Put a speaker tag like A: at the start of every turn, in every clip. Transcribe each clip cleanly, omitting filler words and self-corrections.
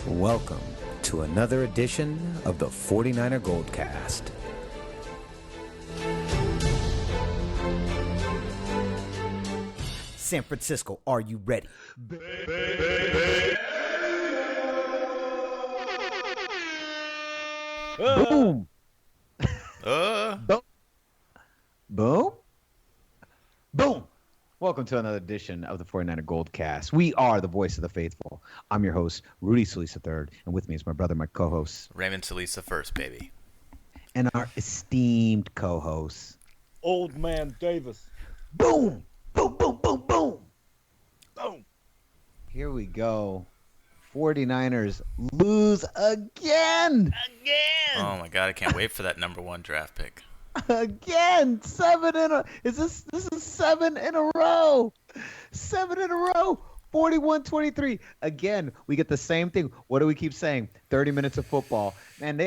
A: Welcome to another edition of the 49er Goldcast. San Francisco, are you ready?
B: Boom. Boom. Boom. Welcome to another edition of the 49er Goldcast. We are the voice of the faithful. I'm your host, Rudy Solis III, and with me is my brother, my co-host,
C: Raymond Solis first, baby.
B: And our esteemed co-host,
D: Old Man Davis.
B: Boom. Boom, boom, boom, boom.
D: Boom.
B: Here we go. 49ers lose again.
C: Oh my God, I can't wait for that number one draft pick.
B: Again, this is 7 in a row. 7 in a row. 41-23. Again, we get the same thing. What do we keep saying? 30 minutes of football. And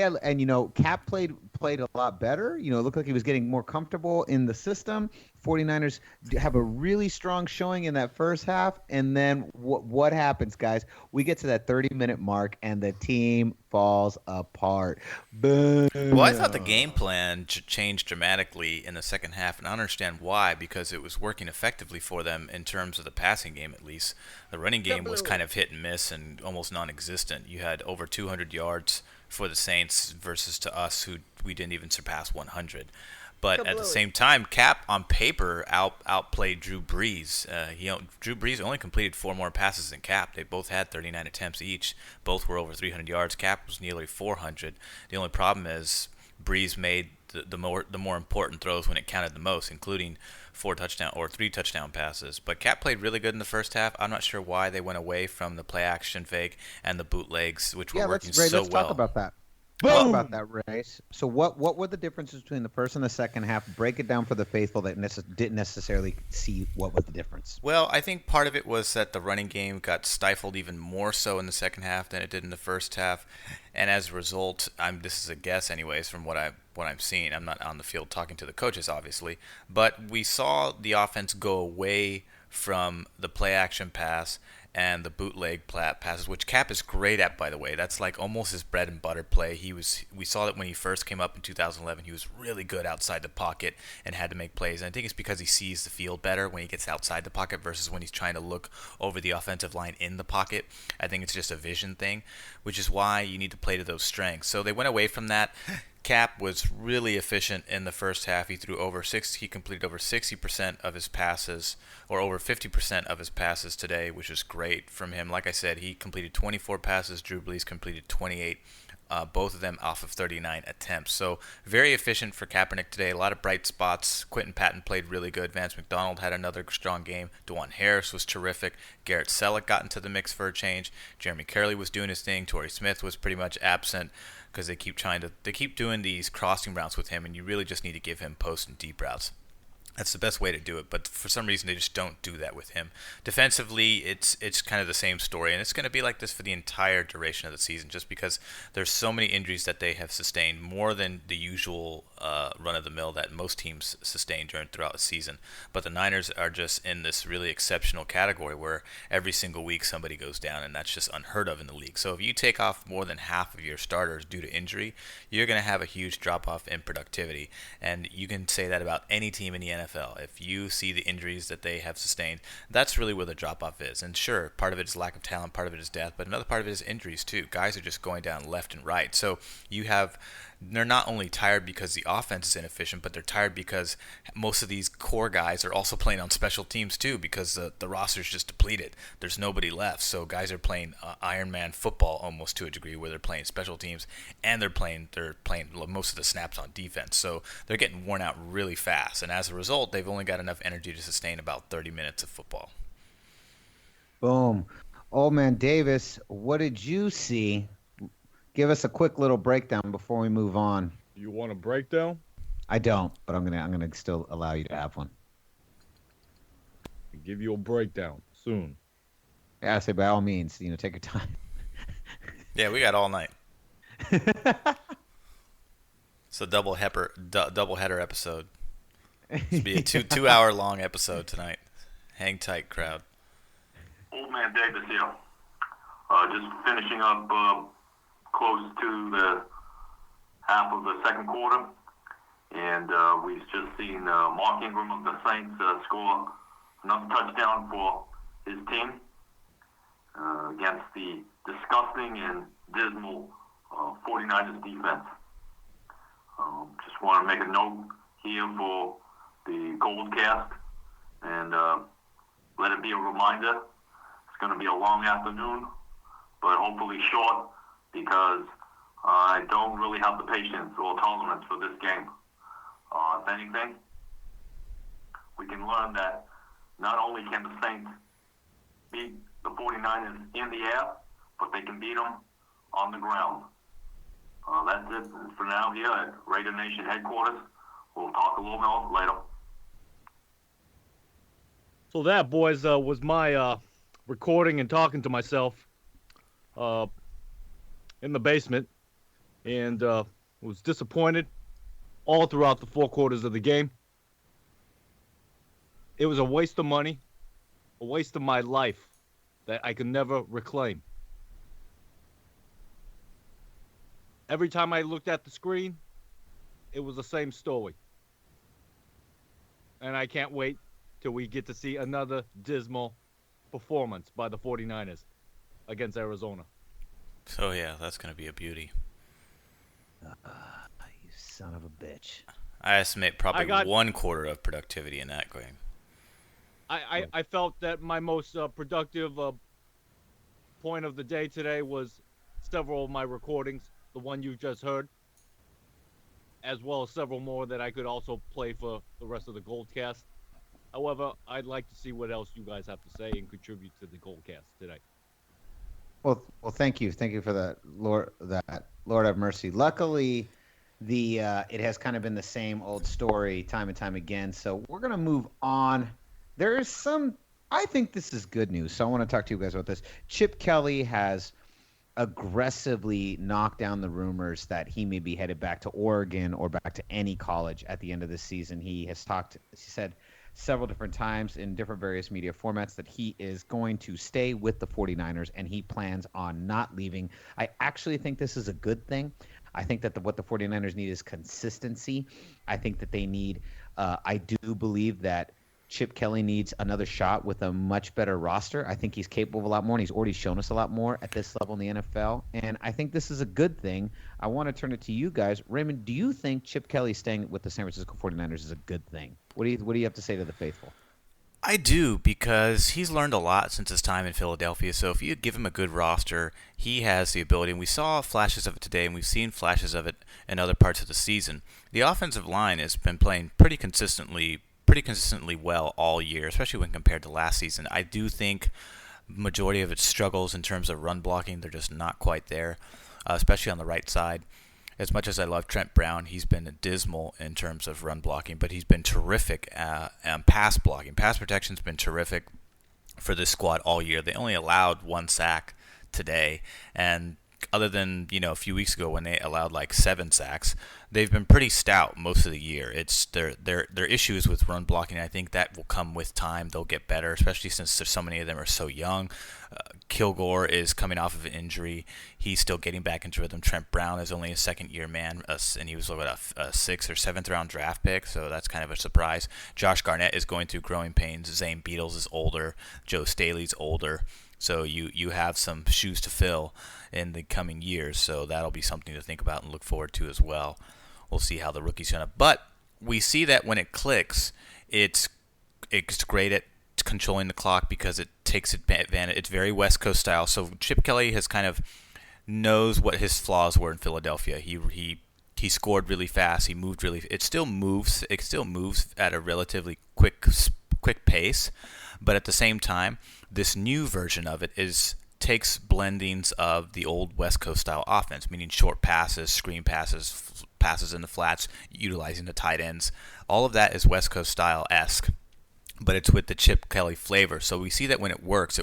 B: Cap played a lot better. It looked like he was getting more comfortable in the system. 49ers have a really strong showing in that first half. And then what happens, guys? We get to that 30-minute mark, and the team falls apart. Boom.
C: Well, I thought the game plan changed dramatically in the second half, and I understand why, because it was working effectively for them in terms of the passing game, at least. The running game was kind of hit and miss and almost non-existent. You had over 200 yards for the Saints versus to us, who we didn't even surpass 100. But at the same time, Cap on paper outplayed Drew Brees. Drew Brees only completed 4 more passes than Cap. They both had 39 attempts each. Both were over 300 yards. Cap was nearly 400. The only problem is Brees made the more important throws when it counted the most, including 3 touchdown passes. But Cap played really good in the first half. I'm not sure why they went away from the play action fake and the bootlegs, which were working so well.
B: Let's talk about that. Talk about that, Race. So what were the differences between the first and the second half? Break it down for the faithful that didn't necessarily see what was the difference.
C: Well, I think part of it was that the running game got stifled even more so in the second half than it did in the first half. And as a result, this is a guess anyways from what I'm seeing. I'm not on the field talking to the coaches, obviously. But we saw the offense go away from the play action pass and the bootleg passes, which Cap is great at, by the way. That's like almost his bread and butter play. We saw that when he first came up in 2011, he was really good outside the pocket and had to make plays. And I think it's because he sees the field better when he gets outside the pocket versus when he's trying to look over the offensive line in the pocket. I think it's just a vision thing, which is why you need to play to those strengths. So they went away from that. Cap was really efficient in the first half. He completed over 60% of his passes, or over 50% of his passes today, which is great from him. Like I said, he completed 24 passes. Drew Brees completed 28, both of them off of 39 attempts. So very efficient for Kaepernick today. A lot of bright spots. Quentin Patton played really good. Vance McDonald had another strong game. DeJuan Harris was terrific. Garrett Selleck got into the mix for a change. Jeremy Kerley was doing his thing. Torrey Smith was pretty much absent, because they keep doing these crossing routes with him, and you really just need to give him post and deep routes. That's the best way to do it, but for some reason they just don't do that with him. Defensively, it's kind of the same story, and it's going to be like this for the entire duration of the season, just because there's so many injuries that they have sustained, more than the usual run-of-the-mill that most teams sustain throughout the season. But the Niners are just in this really exceptional category where every single week somebody goes down, and that's just unheard of in the league. So if you take off more than half of your starters due to injury, you're going to have a huge drop-off in productivity, and you can say that about any team in the NFL. If you see the injuries that they have sustained, that's really where the drop-off is. And sure, part of it is lack of talent, part of it is death, but another part of it is injuries too. Guys are just going down left and right. So they're not only tired because the offense is inefficient, but they're tired because most of these core guys are also playing on special teams too, because the roster's just depleted. There's nobody left. So guys are playing Iron Man football almost to a degree, where they're playing special teams and they're playing most of the snaps on defense. So they're getting worn out really fast. And as a result, they've only got enough energy to sustain about 30 minutes of football.
B: Boom. Old Man Davis, what did you see? Give us a quick little breakdown before we move on.
D: You want a breakdown?
B: I don't, but I'm gonna still allow you to have one.
D: I'll give you a breakdown soon.
B: Yeah, I say by all means, take your time.
C: Yeah, we got all night. It's a double header episode. It's be a 2-hour long episode tonight. Hang tight, crowd.
E: Old Man Davis here. Just finishing up close to the half of the second quarter, and we've just seen Mark Ingram of the Saints score another touchdown for his team against the disgusting and dismal 49ers defense. Just want to make a note here for the Goldcast and let it be a reminder. It's going to be a long afternoon, but hopefully short, because I don't really have the patience or tolerance for this game. If anything, we can learn that not only can the Saints beat the 49ers in the air, but they can beat them on the ground. That's it for now here at Raider Nation headquarters. We'll talk a little more later.
D: So that, boys, was my recording and talking to myself in the basement, and was disappointed all throughout the 4 quarters of the game. It was a waste of money, a waste of my life that I could never reclaim. Every time I looked at the screen, it was the same story. And I can't wait till we get to see another dismal performance by the 49ers against Arizona.
C: So, yeah, that's going to be a beauty.
B: You son of a bitch.
C: I estimate probably 1 quarter of productivity in that game.
D: I felt that my most productive point of the day today was several of my recordings, the one you just heard, as well as several more that I could also play for the rest of the Goldcast. However, I'd like to see what else you guys have to say and contribute to the Goldcast today.
B: Well, thank you for that, Lord. Lord have mercy. Luckily, it has kind of been the same old story time and time again. So we're gonna move on. There is I think this is good news. So I want to talk to you guys about this. Chip Kelly has aggressively knocked down the rumors that he may be headed back to Oregon or back to any college at the end of the season. He said several different times in different various media formats that he is going to stay with the 49ers and he plans on not leaving. I actually think this is a good thing. I think that what the 49ers need is consistency. I think that they need I do believe that Chip Kelly needs another shot with a much better roster. I think he's capable of a lot more, and he's already shown us a lot more at this level in the NFL. And I think this is a good thing. I want to turn it to you guys. Raymond, do you think Chip Kelly staying with the San Francisco 49ers is a good thing? What do you have to say to the faithful?
C: I do, because he's learned a lot since his time in Philadelphia. So if you give him a good roster, he has the ability. And we saw flashes of it today, and we've seen flashes of it in other parts of the season. The offensive line has been playing pretty consistently well all year, especially when compared to last season. I do think majority of its struggles in terms of run blocking, they're just not quite there, especially on the right side. As much as I love Trent Brown, he's been dismal in terms of run blocking, but he's been terrific pass blocking. Pass protection's been terrific for this squad all year. They only allowed 1 sack today, and other than a few weeks ago when they allowed like 7 sacks, they've been pretty stout most of the year. It's their issues with run blocking. I think that will come with time. They'll get better, especially since so many of them are so young. Kilgore is coming off of an injury. He's still getting back into rhythm. Trent Brown is only a second-year man, and he was a 6th or 7th round draft pick, so that's kind of a surprise. Josh Garnett is going through growing pains. Zane Beadles is older. Joe Staley's older. So you have some shoes to fill in the coming years, so that'll be something to think about and look forward to as well. We'll see how the rookie's going to. But we see that when it clicks, it's great at controlling the clock because it takes advantage. It's very West Coast style. So Chip Kelly has kind of knows what his flaws were in Philadelphia. He scored really fast. He moved really. It still moves at a relatively quick pace, but at the same time, this new version of it takes blendings of the old West Coast style offense, meaning short passes, screen passes, passes in the flats, utilizing the tight ends. All of that is West Coast style-esque. but it's with the Chip Kelly flavor. So we see that when it works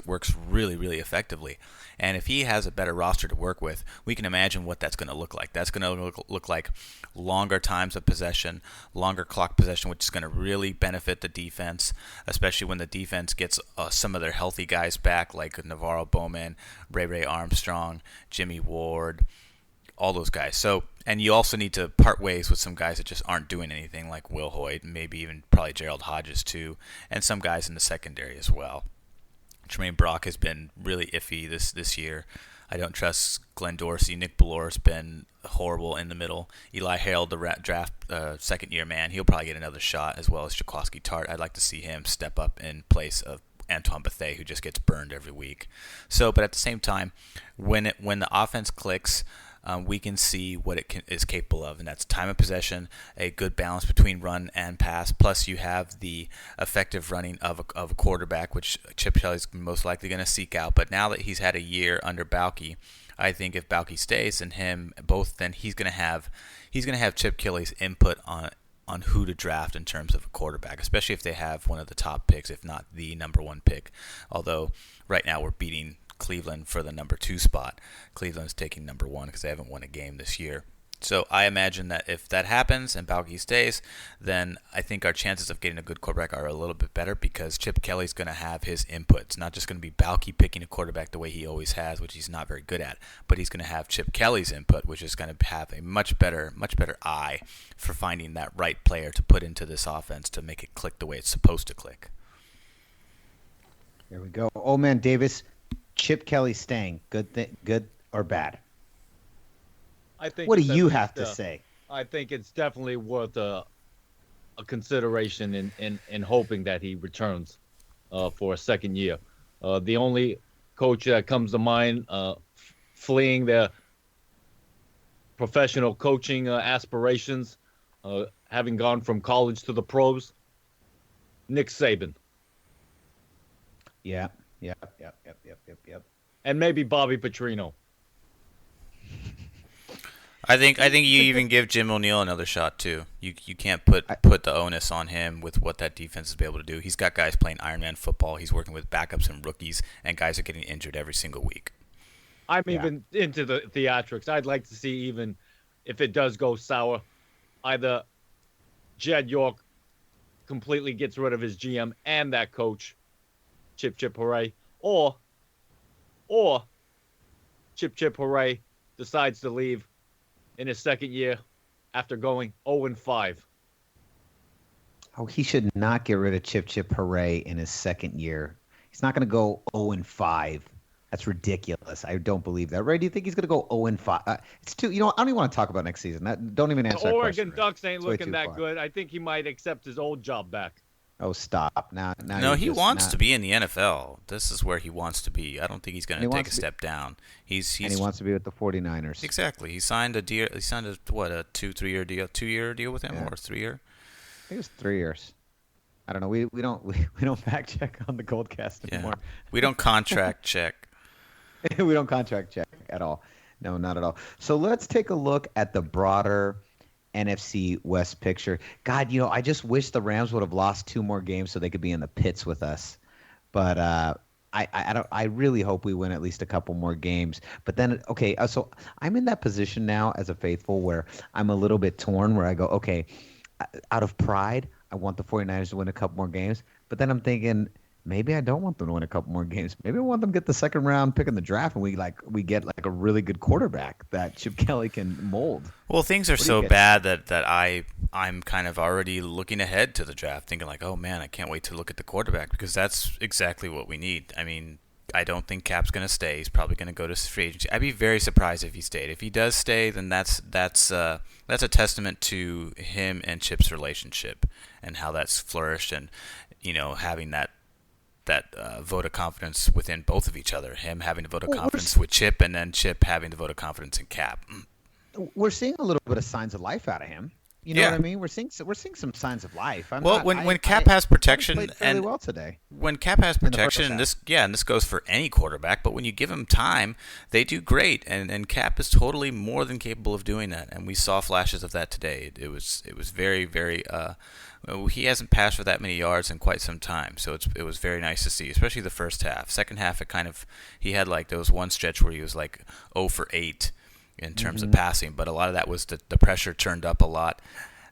C: really, really effectively. And if he has a better roster to work with, we can imagine what that's going to look like. That's going to look like longer times of possession, longer clock possession, which is going to really benefit the defense, especially when the defense gets some of their healthy guys back, like Navarro Bowman, Ray Armstrong, Jimmy Ward, all those guys. So, and you also need to part ways with some guys that just aren't doing anything, like Will Hoyt, maybe even probably Gerald Hodges too, and some guys in the secondary as well. Tremaine Brock has been really iffy this year. I don't trust Glenn Dorsey. Nick Bellor's been horrible in the middle. Eli Harold, the draft second-year man, he'll probably get another shot, as well as Jaquaski Tart. I'd like to see him step up in place of Antoine Bethea, who just gets burned every week. So, but at the same time, when the offense clicks, we can see what it is capable of, and that's time of possession, a good balance between run and pass, plus you have the effective running of a quarterback, which Chip Kelly's most likely going to seek out. But now that he's had a year under Balky, I think if Balky stays and him both, then he's going to have Chip Kelly's input on who to draft in terms of a quarterback, especially if they have one of the top picks, if not the number one pick. Although right now we're beating Cleveland for the number 2 spot. Cleveland's taking number 1 because they haven't won a game this year. So I imagine that if that happens and Balky stays, then I think our chances of getting a good quarterback are a little bit better because Chip Kelly's going to have his input. It's not just going to be Balky picking a quarterback the way he always has, which he's not very good at, but he's going to have Chip Kelly's input, which is going to have a much better eye for finding that right player to put into this offense to make it click the way it's supposed to click.
B: There we go. Oh man, Davis, Chip Kelly staying, good or bad?
D: I think.
B: What do you have to say?
D: I think it's definitely worth a consideration in hoping that he returns for a second year. The only coach that comes to mind fleeing their professional coaching aspirations, having gone from college to the pros, Nick Saban.
B: Yep.
D: And maybe Bobby Petrino.
C: I think you even give Jim O'Neill another shot too. You can't put the onus on him with what that defense is able to do. He's got guys playing Ironman football. He's working with backups and rookies, and guys are getting injured every single week.
D: I'm even into the theatrics. I'd like to see, even if it does go sour, either Jed York completely gets rid of his GM and that coach, Chip Hooray, or Chip Hooray decides to leave in his second year after going 0-5.
B: Oh, he should not get rid of Chip Hooray in his second year. He's not going to go 0-5. That's ridiculous. I don't believe that. Ray, do you think he's going to go 0-5? It's too. I don't even want to talk about next season. Don't even answer that question.
D: The Oregon Ducks ain't looking that good. I think he might accept his old job back.
B: Oh, stop. Now
C: no, he wants to be in the NFL. This is where he wants to be. I don't think he's going to take a step down. And
B: he wants to be with the 49ers.
C: Exactly. He signed a deal. He signed a 2-3-year deal, 2-year deal with him, or 3-year?
B: I think it was 3 years. I don't know. We don't fact check on the Goldcast anymore.
C: Yeah. We don't contract check.
B: We don't contract check at all. No, not at all. So let's take a look at the broader NFC West picture. God, I just wish the Rams would have lost 2 more games so they could be in the pits with us. But I really hope we win at least a couple more games. But then, okay, so I'm in that position now as a faithful where I'm a little bit torn, where I go, okay, out of pride, I want the 49ers to win a couple more games. But then I'm thinking, maybe I don't want them to win a couple more games. Maybe I want them to get the second round pick in the draft, and we get like a really good quarterback that Chip Kelly can mold.
C: Well, things are so bad that I'm kind of already looking ahead to the draft, thinking like, oh man, I can't wait to look at the quarterback, because that's exactly what we need. I mean, I don't think Cap's going to stay. He's probably going to go to free agency. I'd be very surprised if he stayed. If he does stay, then that's a testament to him and Chip's relationship and how that's flourished, and having that vote of confidence within both of each other. Him having a vote of confidence with Chip, and then Chip having the vote of confidence in Cap.
B: We're seeing a little bit of signs of life out of him. You know what I mean? We're seeing some signs of life.
C: When Cap has protection,
B: played fairly well today.
C: When Cap has protection, and this goes for any quarterback, but when you give him time, they do great, and Cap is totally more than capable of doing that, and we saw flashes of that today. It was very, very He hasn't passed for that many yards in quite some time, so it was very nice to see, especially the first half. Second half, he had like those one stretch where he was like 0 for 8 in terms of passing, but a lot of that was the pressure turned up a lot.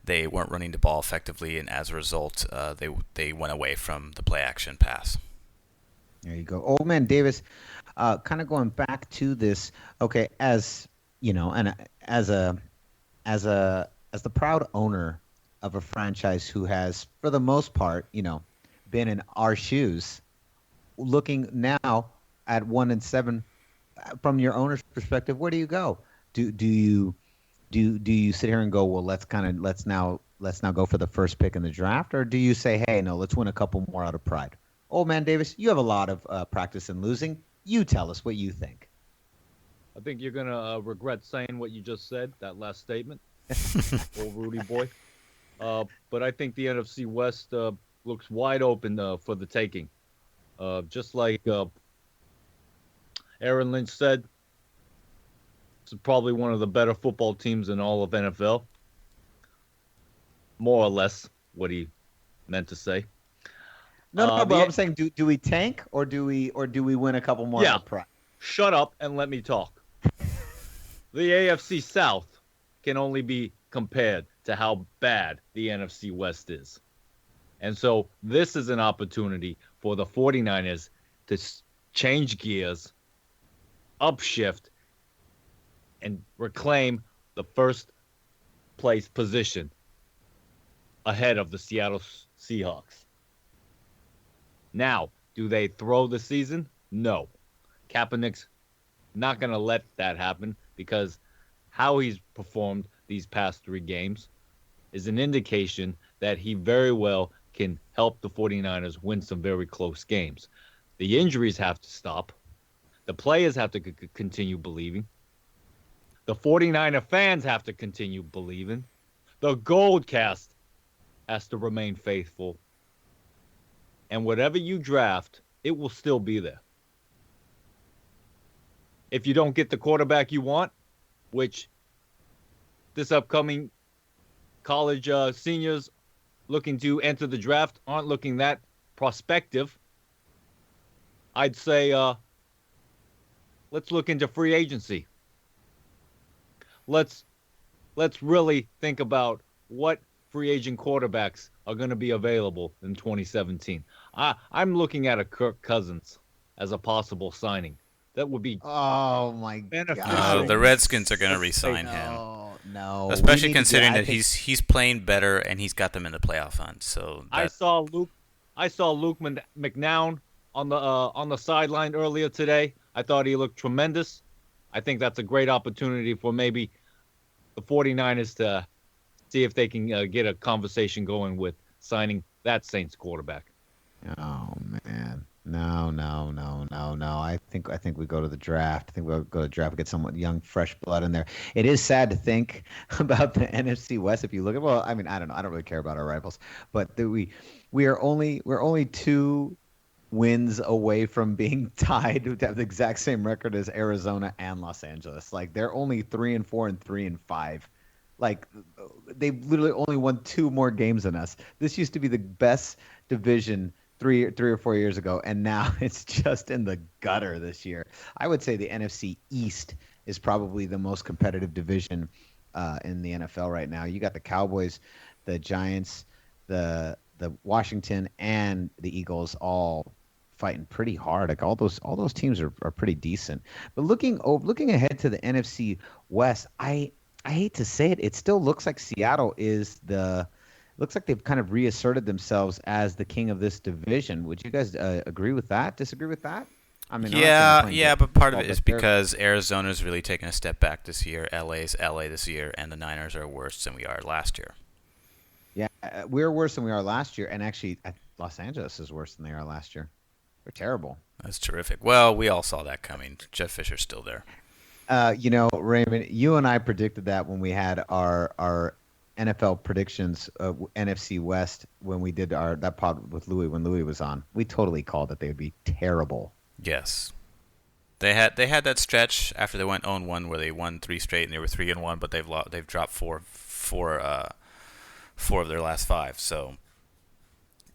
C: They weren't running the ball effectively, and as a result, they went away from the play action pass.
B: There you go. Old Man Davis, kind of going back to this, okay, as you know, and as the proud owner of a franchise who has, for the most part, been in our shoes, looking now at 1-7, from your owner's perspective, where do you go? Do you sit here and go, well, let's now go for the first pick in the draft, or do you say, hey, no, let's win a couple more out of pride? Old Man Davis, you have a lot of practice in losing. You tell us what you think.
D: I think you're gonna regret saying what you just said, that last statement, old Rudy boy. But I think the NFC West looks wide open for the taking. Just like Aaron Lynch said, it's probably one of the better football teams in all of NFL. More or less what he meant to say.
B: No, but I'm saying, do we tank or do we win a couple more?
D: Yeah.
B: Out of pride?
D: Shut up and let me talk. The AFC South can only be compared to how bad the NFC West is. And so this is an opportunity for the 49ers to change gears, upshift, and reclaim the first place position ahead of the Seattle Seahawks. Now, do they throw the season? No. Kaepernick's not going to let that happen because how he's performed these past 3 games is an indication that he very well can help the 49ers win some very close games. The injuries have to stop. The players have to continue believing. The 49er fans have to continue believing. The Gold Cast has to remain faithful. And whatever you draft, it will still be there. If you don't get the quarterback you want, which this upcoming college seniors looking to enter the draft aren't looking that prospective, I'd say let's look into free agency. Let's really think about what free agent quarterbacks are going to be available in 2017. I'm looking at a Kirk Cousins as a possible signing. That would be
B: my
D: beneficial.
C: The Redskins are going to re-sign him.
B: No.
C: Especially considering that he's playing better and he's got them in the playoff hunt. So
D: I saw Luke McNown on the sideline earlier today. I thought he looked tremendous. I think that's a great opportunity for maybe the 49ers to see if they can get a conversation going with signing that Saints quarterback.
B: Oh man. No. I think we go to the draft. I think we'll go to the draft and get some young, fresh blood in there. It is sad to think about the NFC West. If you look at, well, I mean, I don't know. I don't really care about our rivals, but we're only 2 wins away from being tied to have the exact same record as Arizona and Los Angeles. Like they're only 3-4 and 3-5. Like they've literally only won 2 more games than us. This used to be the best division 3 or 4 years ago, and now it's just in the gutter this year. I would say the NFC East is probably the most competitive division in the NFL right now. You got the Cowboys, the Giants, the Washington, and the Eagles all fighting pretty hard. Like all those teams are pretty decent. But looking ahead to the NFC West, I hate to say it, it still looks like Seattle is looks like they've kind of reasserted themselves as the king of this division. Would you guys agree with that? Disagree with that? I mean,
C: yeah, but part of it is because Arizona's really taken a step back this year. LA's LA this year, and the Niners are worse than we are last year.
B: Yeah, we're worse than we are last year, and actually, Los Angeles is worse than they are last year. They're terrible.
C: That's terrific. Well, we all saw that coming. Jeff Fisher's still there.
B: Raymond, you and I predicted that when we had our NFL predictions of NFC West when we did that pod with Louis when Louis was on. We totally called that they would be terrible.
C: Yes. They had that stretch after they went 0-1 where they won 3 straight and they were 3-1, but they've dropped four 4 of their last 5. So,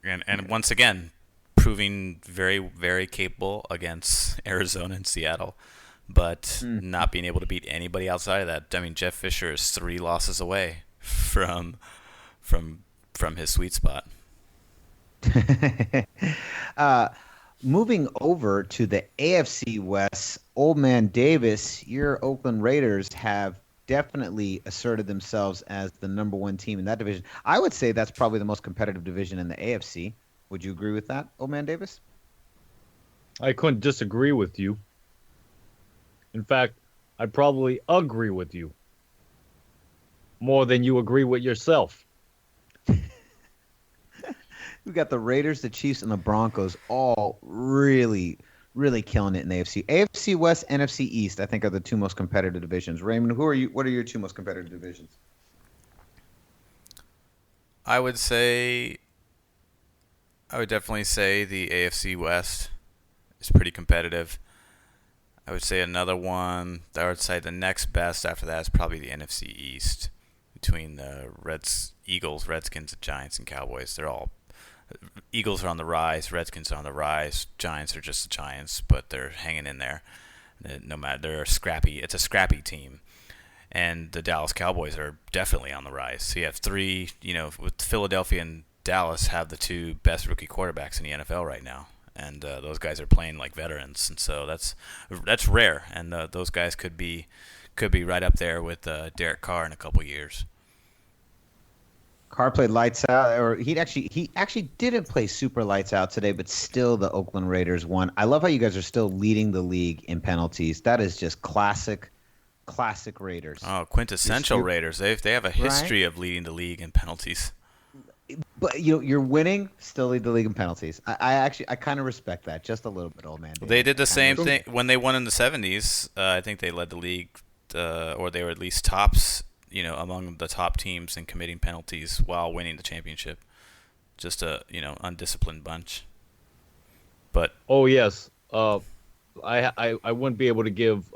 C: and once again, proving very, very capable against Arizona and Seattle, but not being able to beat anybody outside of that. I mean, Jeff Fisher is 3 losses away from his sweet spot.
B: Moving over to the AFC West, Old Man Davis, your Oakland Raiders have definitely asserted themselves as the number 1 team in that division. I would say that's probably the most competitive division in the AFC. Would you agree with that, Old Man Davis?
D: I couldn't disagree with you. In fact, I'd probably agree with you more than you agree with yourself.
B: We got the Raiders, the Chiefs, and the Broncos all really, really killing it in the AFC. AFC West, NFC East, I think, are the 2 most competitive divisions. Raymond, what are your 2 most competitive divisions?
C: I would definitely say the AFC West is pretty competitive. I would say another one, I would say the next best after that is probably the NFC East, between the Eagles, Redskins, Giants, and Cowboys. Eagles are on the rise, Redskins are on the rise, Giants are just the Giants, but they're hanging in there. No matter, they're scrappy. It's a scrappy team. And the Dallas Cowboys are definitely on the rise. So you have 3, with Philadelphia and Dallas have the 2 best rookie quarterbacks in the NFL right now. And those guys are playing like veterans, and so that's rare. And those guys could be right up there with Derek Carr in a couple years.
B: Carr played lights out, or he actually didn't play super lights out today, but still the Oakland Raiders won. I love how you guys are still leading the league in penalties. That is just classic Raiders.
C: Oh, quintessential Raiders. They have a history of leading the league in penalties.
B: But you're winning, still lead the league in penalties. I kind of respect that just a little bit, Old Man.
C: They did the same thing when they won in the 70s. I think they led the league, or they were at least tops. Among the top teams in committing penalties while winning the championship. Just a, undisciplined bunch. But
D: oh yes, I wouldn't be able to give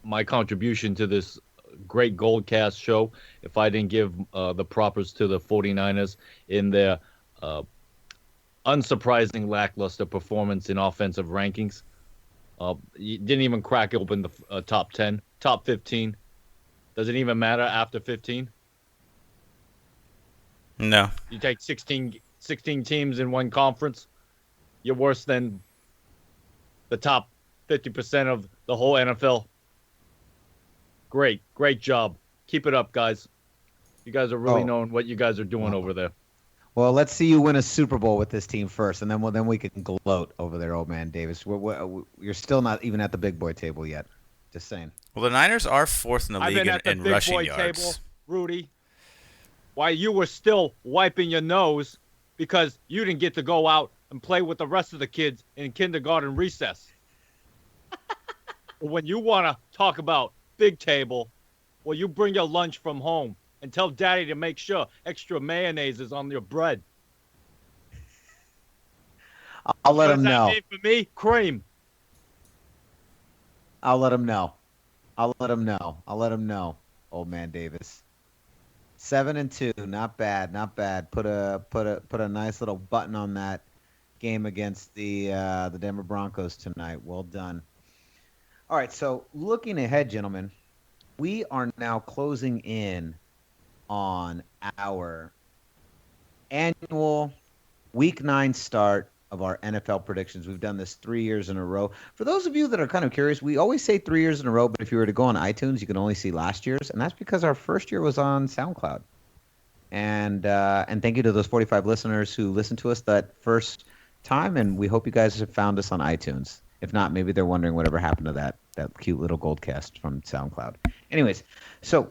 D: my contribution to this great Goldcast show if I didn't give the propers to the 49ers in their unsurprising lackluster performance in offensive rankings. You didn't even crack open the top 10, top 15. Does it even matter after 15?
C: No.
D: You take 16 teams in one conference, you're worse than the top 50% of the whole NFL. Great job. Keep it up, guys. You guys are really knowing what you guys are doing over there.
B: Well, let's see you win a Super Bowl with this team first, and then we can gloat over there, Old Man Davis. You're still not even at the big boy table yet. Just saying.
C: Well, the Niners are 4th in the league in rushing yards.
D: Table, Rudy, why you were still wiping your nose because you didn't get to go out and play with the rest of the kids in kindergarten recess. When you want to talk about big table, well, you bring your lunch from home and tell Daddy to make sure extra mayonnaise is on your bread.
B: I'll let him know.
D: What does that mean for me? Cream.
B: I'll let him know. I'll let him know, Old Man Davis. 7-2, not bad. Put a nice little button on that game against the Denver Broncos tonight. Well done. All right, so looking ahead, gentlemen, we are now closing in on our annual Week 9 start of our NFL predictions. We've done this 3 years in a row. For those of you that are kind of curious, we always say 3 years in a row, but if you were to go on iTunes, you can only see last year's, and that's because our first year was on SoundCloud. And thank you to those 45 listeners who listened to us that first time, and we hope you guys have found us on iTunes. If not, maybe they're wondering whatever happened to that cute little Goldcast from SoundCloud. Anyways, so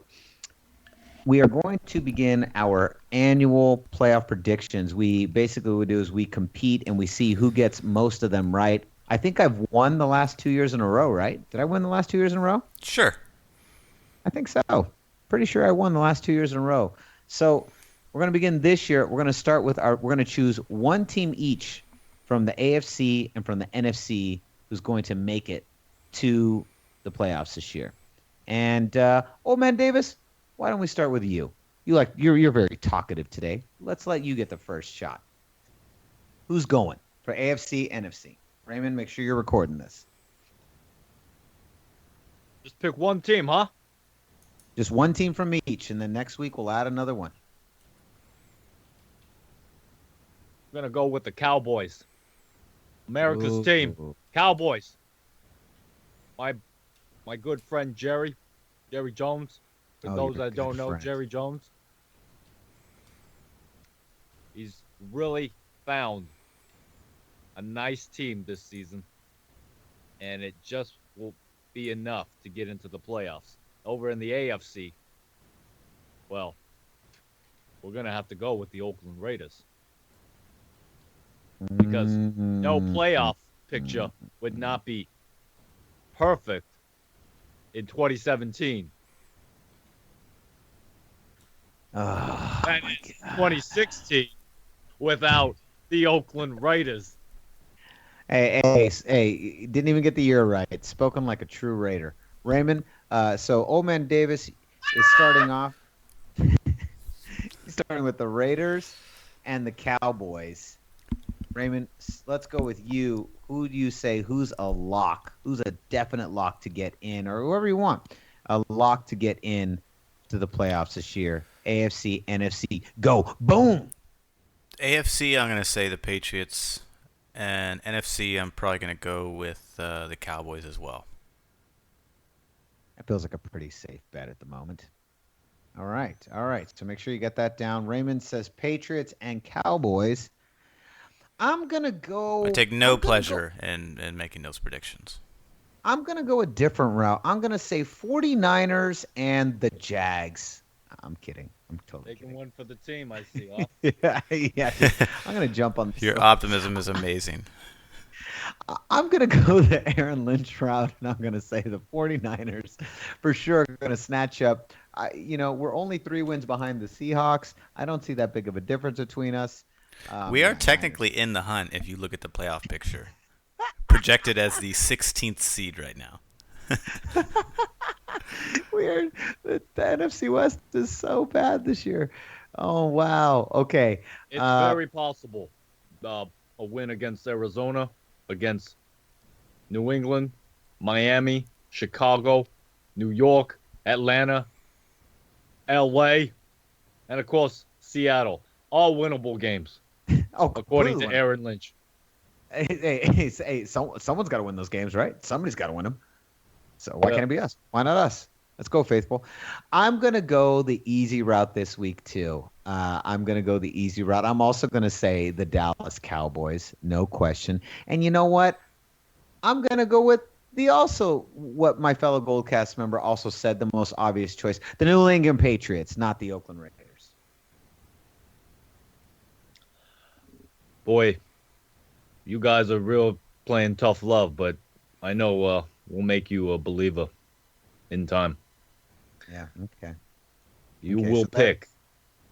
B: we are going to begin our annual playoff predictions. We basically what we do is we compete and we see who gets most of them right. I think I've won the last 2 years in a row, right? Did I win the last 2 years in a row?
C: Sure.
B: I think so. Pretty sure I won the last 2 years in a row. So we're going to begin this year. We're going to start with we're going to choose one team each from the AFC and from the NFC who's going to make it to the playoffs this year. And Old Man Davis, why don't we start with you? You're very talkative today. Let's let you get the first shot. Who's going for AFC, NFC? Raymond, make sure you're recording this.
D: Just pick one team, huh?
B: Just one team from each, and then next week we'll add another one.
D: I'm gonna go with the Cowboys. America's
B: Ooh.
D: team, Cowboys. My good friend Jerry Jones. For those that don't know, Jerry Jones. He's really found a nice team this season, and it just will be enough to get into the playoffs. Over in the AFC, well, we're going to have to go with the Oakland Raiders. Because no playoff picture would not be perfect in 2017. And in 2016 without the Oakland Raiders.
B: Hey, didn't even get the year right. Spoken like a true Raider. Raymond, so Old Man Davis is starting off. He's starting with the Raiders and the Cowboys. Raymond, let's go with you. Who do you say who's a lock? Who's a definite lock to get in, or whoever you want, a lock to get in to the playoffs this year? AFC, NFC, go. Boom!
C: AFC, I'm going to say the Patriots. And NFC, I'm probably going to go with the Cowboys as well.
B: That feels like a pretty safe bet at the moment. All right. So make sure you get that down. Raymond says Patriots and Cowboys. I'm going to go...
C: I take no pleasure in making those predictions.
B: I'm going to go a different route. I'm going to say 49ers and the Jags. I'm kidding. I'm totally
D: Taking
B: kidding.
D: one for the team, I see.
B: Yeah. I'm going to jump on this.
C: Your optimism is amazing.
B: I'm going to go the Aaron Lynch route, and I'm going to say the 49ers for sure are going to snatch up. We're only 3 wins behind the Seahawks. I don't see that big of a difference between us.
C: We are technically in the hunt if you look at the playoff picture. Projected as the 16th seed right now.
B: The NFC West is so bad this year. Oh, wow. Okay.
D: It's very possible. A win against Arizona, against New England, Miami, Chicago, New York, Atlanta, LA, and of course, Seattle. All winnable games, according to Aaron Lynch.
B: Hey, someone's got to win those games, right? Somebody's got to win them. So why can't it be us? Why not us? Let's go, faithful. I'm going to go the easy route this week, too. I'm going to go the easy route. I'm also going to say the Dallas Cowboys, no question. And you know what? I'm going to go with what my fellow Goldcast member also said, the most obvious choice, the New England Patriots, not the Oakland Raiders.
D: Boy, you guys are real playing tough love, but I know we'll make you a believer in time.
B: Yeah, okay.
D: You will pick.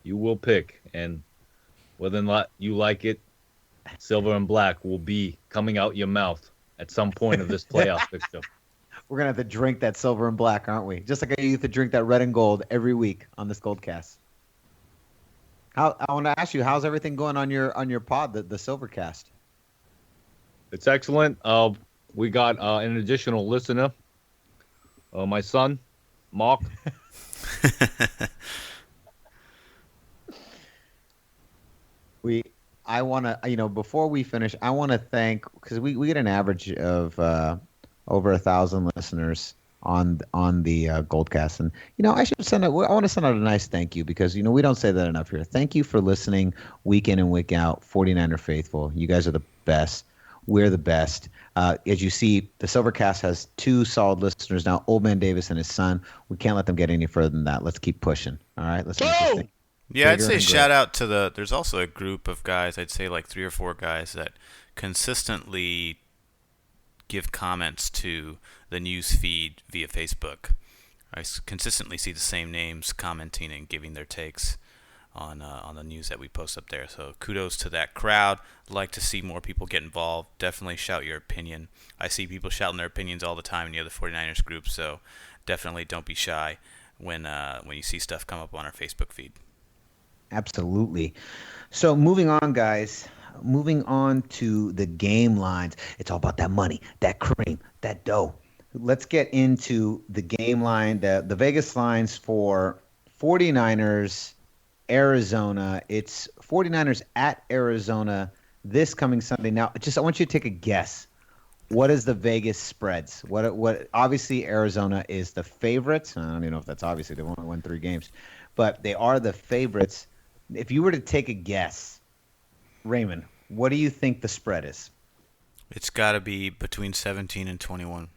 D: You will pick. And whether or not you like it, silver and black will be coming out your mouth at some point of this playoff picture.
B: We're going to have to drink that silver and black, aren't we? Just like I used to drink that red and gold every week on this Goldcast. I want to ask you, how's everything going on your pod, the Silvercast?
D: It's excellent. We got an additional listener, my son, Mark.
B: I want to, before we finish, I want to thank, because we get an average of over 1,000 listeners on the Goldcast, and I want to send out a nice thank you, because we don't say that enough here. Thank you for listening week in and week out. 49er faithful, you guys are the best. We're the best. As you see, the Silvercast has 2 solid listeners now, Old Man Davis and his son. We can't let them get any further than that. Let's keep pushing. All right, let's make this thing.
C: Yeah, I'd say shout out to there's also a group of guys, I'd say like 3 or 4 guys that consistently give comments to the news feed via Facebook. I consistently see the same names commenting and giving their takes on the news that we post up there. So kudos to that crowd. Like to see more people get involved. Definitely shout your opinion. I see people shouting their opinions all the time in the other 49ers group, so definitely don't be shy. when you see stuff come up on our Facebook feed.
B: Absolutely. So moving on, guys. Moving on to the game lines. It's all about that money, that cream, that dough. Let's get into the game line, the Vegas lines for 49ers, Arizona. It's 49ers at Arizona this coming Sunday. Now, I want you to take a guess. What is the Vegas spreads? What obviously Arizona is the favorites. I don't even know if that's obviously they only won 3 games, but they are the favorites. If you were to take a guess, Raymond, what do you think the spread is?
C: It's got to be between 17 and 21.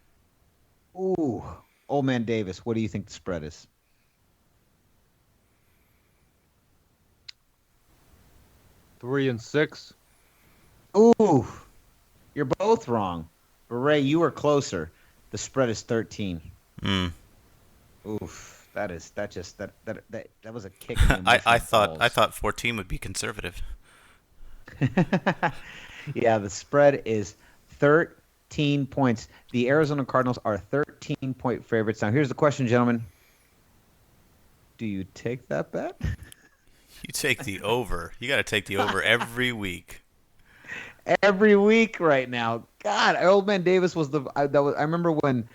B: Ooh, Old Man Davis, what do you think the spread is?
D: 3-6.
B: Ooh, you're both wrong. But Ray, you were closer. The spread is 13. Oof, that was a kick. In the
C: I
B: balls.
C: thought 14 would be conservative.
B: Yeah, the spread is 13 points. The Arizona Cardinals are 13-point favorites. Now, here's the question, gentlemen. Do you take that bet?
C: You take the over. You got to take the over every week.
B: Every week right now. God, Old Man Davis was I remember when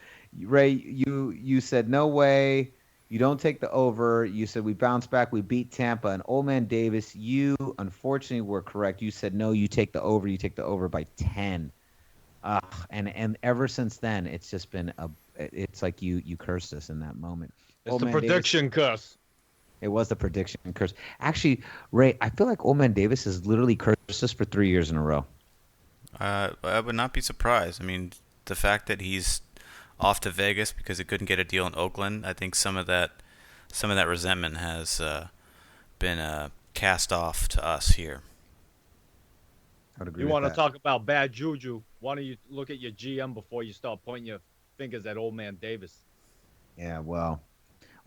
B: Ray you said no way, you don't take the over. You said we bounce back, we beat Tampa, and Old Man Davis, you unfortunately were correct. You said no, you take the over. You take the over by 10. And ever since then, it's just been it's like you cursed us in that moment.
D: It's the prediction curse.
B: It was the prediction curse. Actually, Ray, I feel like Old Man Davis has literally cursed us for 3 years in a row.
C: I would not be surprised. I mean, the fact that he's off to Vegas because he couldn't get a deal in Oakland, I think some of that resentment has been cast off to us here.
B: I would agree.
D: You want to talk about bad juju? Why don't you look at your GM before you start pointing your fingers at Old Man Davis?
B: Yeah, well,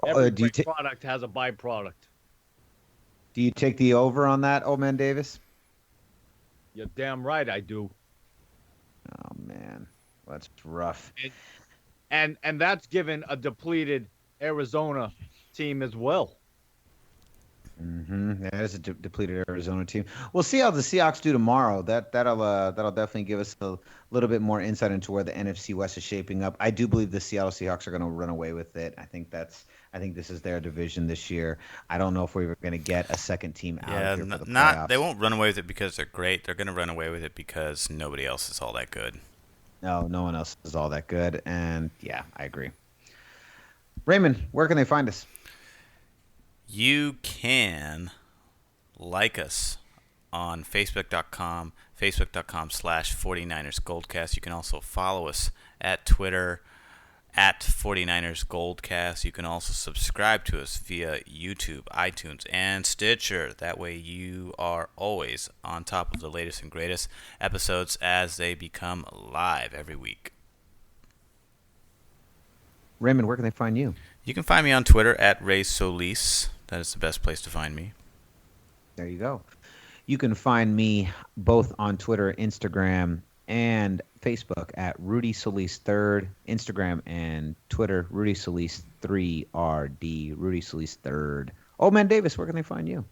D: Every great product has a byproduct.
B: Do you take the over on that, Old Man Davis?
D: You're damn right I do.
B: Oh man, that's rough.
D: And that's given a depleted Arizona team as well.
B: That is a depleted Arizona team. We'll see how the Seahawks do tomorrow. That'll definitely give us a little bit more insight into where the NFC West is shaping up. I do believe the Seattle Seahawks are going to run away with it. I think this is their division this year. I don't know if we're going to get a second team out of here for the playoffs.
C: They won't run away with it because they're great. They're going to run away with it because nobody else is all that good.
B: No one else is all that good. And yeah, I agree. Raymond, where can they find us?
C: You can like us on Facebook.com/49ersGoldcast. You can also follow us at Twitter at 49ersGoldcast. You can also subscribe to us via YouTube, iTunes, and Stitcher. That way you are always on top of the latest and greatest episodes as they become live every week.
B: Raymond, where can they find you?
C: You can find me on Twitter at Ray Solis. That is the best place to find me.
B: There you go. You can find me both on Twitter, Instagram, and Facebook at Rudy Solis 3rd. Instagram and Twitter, Rudy Solis 3RD. Rudy Solis 3rd. Old Man Davis, where can they find you?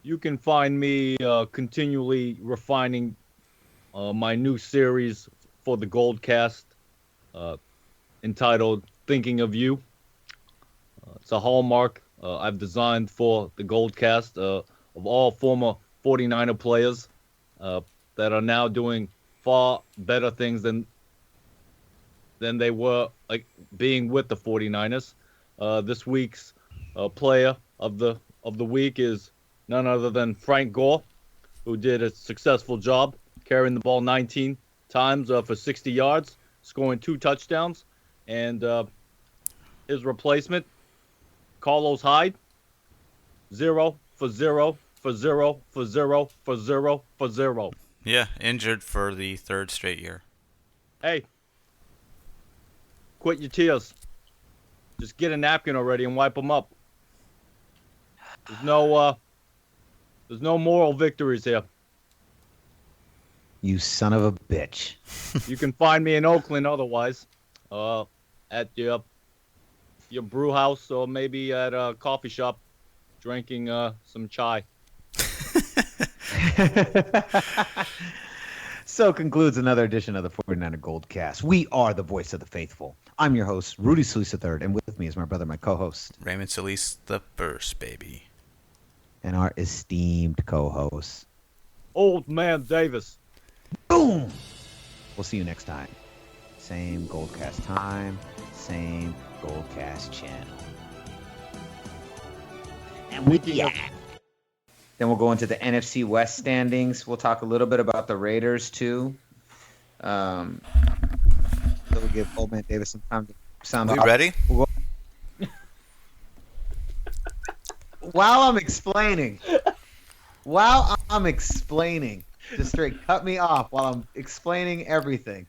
D: You can find me continually refining my new series for the Goldcast entitled Thinking of You. It's a hallmark I've designed for the Goldcast of all former 49er players that are now doing far better things than they were like being with the 49ers. This week's player of the week is none other than Frank Gore, who did a successful job carrying the ball 19 times for 60 yards, scoring 2 touchdowns, and his replacement, Carlos Hyde, 0 for 0 for 0 for 0 for 0 for 0.
C: Yeah, injured for the 3rd straight year.
D: Hey, quit your tears. Just get a napkin already and wipe them up. There's no moral victories here.
B: You son of a bitch.
D: You can find me in Oakland otherwise at the your brew house or maybe at a coffee shop, drinking some chai.
B: So concludes another edition of the 49er Goldcast. We are the voice of the faithful. I'm your host, Rudy Solis III, and with me is my brother, my co-host.
C: Raymond Solis the first, baby.
B: And our esteemed co-host.
D: Old Man Davis.
B: Boom! We'll see you next time. Same Goldcast time, same Goldcast channel. And with that, then we'll go into the NFC West standings. We'll talk a little bit about the Raiders, too. So we'll give Old Man Davis some time to sound
C: We
B: off.
C: ready?
B: While I'm explaining, just straight cut me off while I'm explaining everything.